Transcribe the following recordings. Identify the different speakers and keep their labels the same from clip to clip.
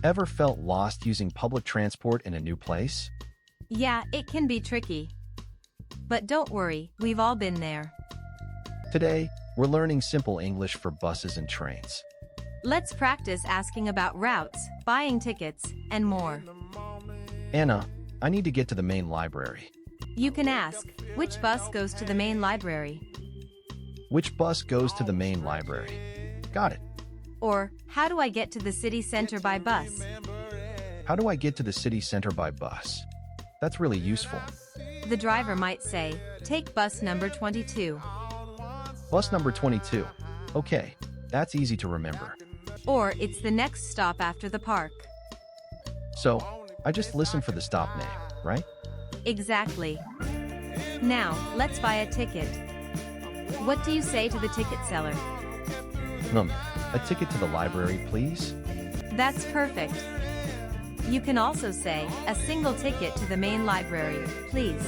Speaker 1: Ever felt lost using public transport in a new place?
Speaker 2: Yeah, it can be tricky. But don't worry, we've all been there.
Speaker 1: Today, we're learning simple English for buses and trains.
Speaker 2: Let's practice asking about routes, buying tickets, and more.
Speaker 1: Anna, I need to get to the main library.
Speaker 2: You can ask, which bus goes to the main library?
Speaker 1: Which bus goes to the main library? Got it.
Speaker 2: Or, how do I get to the city center by bus?
Speaker 1: How do I get to the city center by bus? That's really useful.
Speaker 2: The driver might say, take bus number 22.
Speaker 1: Bus number 22. Okay, that's easy to remember.
Speaker 2: Or, it's the next stop after the park.
Speaker 1: So, I just listen for the stop name, right?
Speaker 2: Exactly. Now, let's buy a ticket. What do you say to the ticket seller?
Speaker 1: A ticket to the library, please?
Speaker 2: That's perfect. You can also say, a single ticket to the main library, please.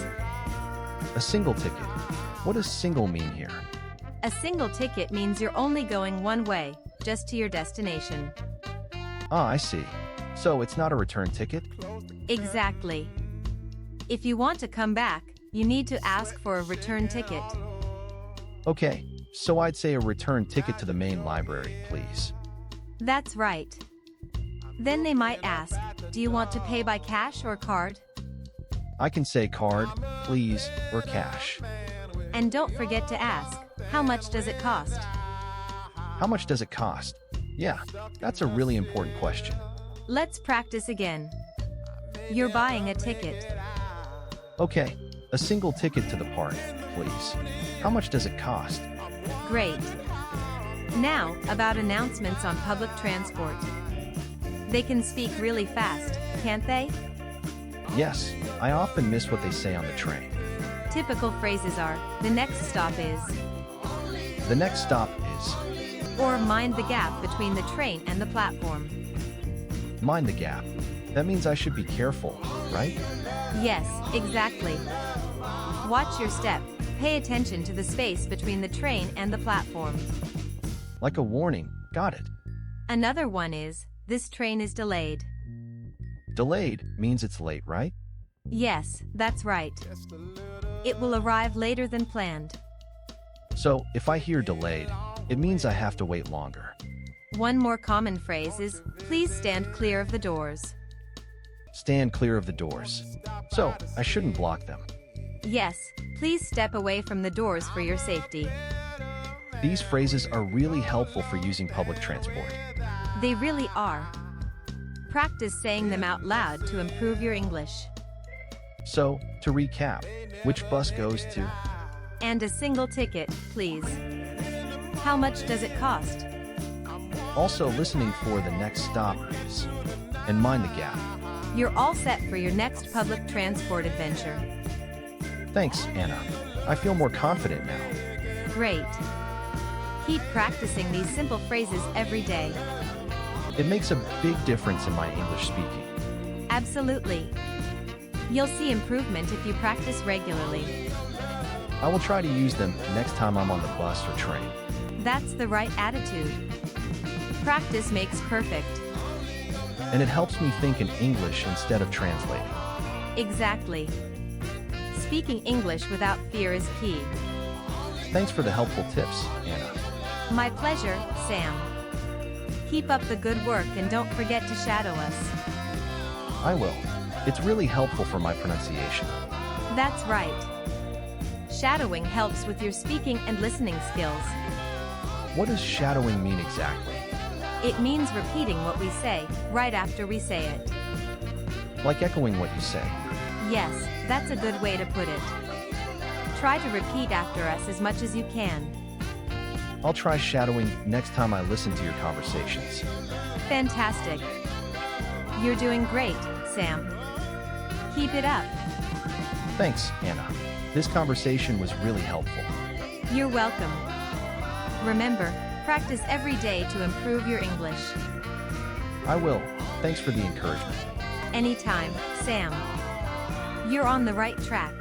Speaker 1: A single ticket. What does single mean here?
Speaker 2: A single ticket means you're only going one way, just to your destination.
Speaker 1: Ah, I see. So it's not a return ticket?
Speaker 2: Exactly. If you want to come back, you need to ask for a return ticket.
Speaker 1: Okay, so I'd say a return ticket to the main library, please.
Speaker 2: That's right. Then they might ask, do you want to pay by cash or card?
Speaker 1: I can say card, please, or cash.
Speaker 2: And don't forget to ask, how much does it cost?
Speaker 1: How much does it cost? Yeah, that's a really important question.
Speaker 2: Let's practice again. You're buying a ticket.
Speaker 1: Okay, a single ticket to the park, please. How much does it cost?
Speaker 2: Great. Now, about announcements on public transport. They can speak really fast, can't they?
Speaker 1: Yes, I often miss what they say on the train.
Speaker 2: Typical phrases are, the next stop is,
Speaker 1: The next stop is,
Speaker 2: or mind the gap between the train and the platform.
Speaker 1: mind the gap. That means I should be careful, right?
Speaker 2: Yes, exactly. Watch your step. Pay attention to the space between the train and the platform.
Speaker 1: Like a warning, got it.
Speaker 2: Another one is, this train is delayed.
Speaker 1: Delayed means it's late, right?
Speaker 2: Yes, that's right. It will arrive later than planned.
Speaker 1: So, if I hear delayed, it means I have to wait longer.
Speaker 2: One more common phrase is, please stand clear of the doors.
Speaker 1: Stand clear of the doors. So, I shouldn't block them.
Speaker 2: Yes, please step away from the doors for your safety.
Speaker 1: These phrases are really helpful for using public transport.
Speaker 2: They really are. Practice saying them out loud to improve your English.
Speaker 1: So, to recap, which bus goes to?
Speaker 2: And a single ticket, please. How much does it cost?
Speaker 1: Also listening for the next stop is, and mind the gap.
Speaker 2: You're all set for your next public transport adventure.
Speaker 1: Thanks, Anna. I feel more confident now.
Speaker 2: Great. Keep practicing these simple phrases every day.
Speaker 1: It makes a big difference in my English speaking.
Speaker 2: Absolutely. You'll see improvement if you practice regularly.
Speaker 1: I will try to use them next time I'm on the bus or train.
Speaker 2: That's the right attitude. Practice makes perfect.
Speaker 1: And it helps me think in English instead of translating.
Speaker 2: Exactly. Speaking English without fear is key.
Speaker 1: Thanks for the helpful tips, Anna.
Speaker 2: My pleasure, Sam. Keep up the good work and don't forget to shadow us.
Speaker 1: I will. It's really helpful for my pronunciation.
Speaker 2: That's right. Shadowing helps with your speaking and listening skills.
Speaker 1: What does shadowing mean exactly?
Speaker 2: It means repeating what we say, right after we say it.
Speaker 1: Like echoing what you say.
Speaker 2: Yes, that's a good way to put it. Try to repeat after us as much as you can.
Speaker 1: I'll try shadowing next time I listen to your conversations.
Speaker 2: Fantastic. You're doing great, Sam. Keep it up.
Speaker 1: Thanks, Anna. This conversation was really helpful.
Speaker 2: You're welcome. Remember, practice every day to improve your English.
Speaker 1: I will. Thanks for the encouragement.
Speaker 2: Anytime, Sam. You're on the right track.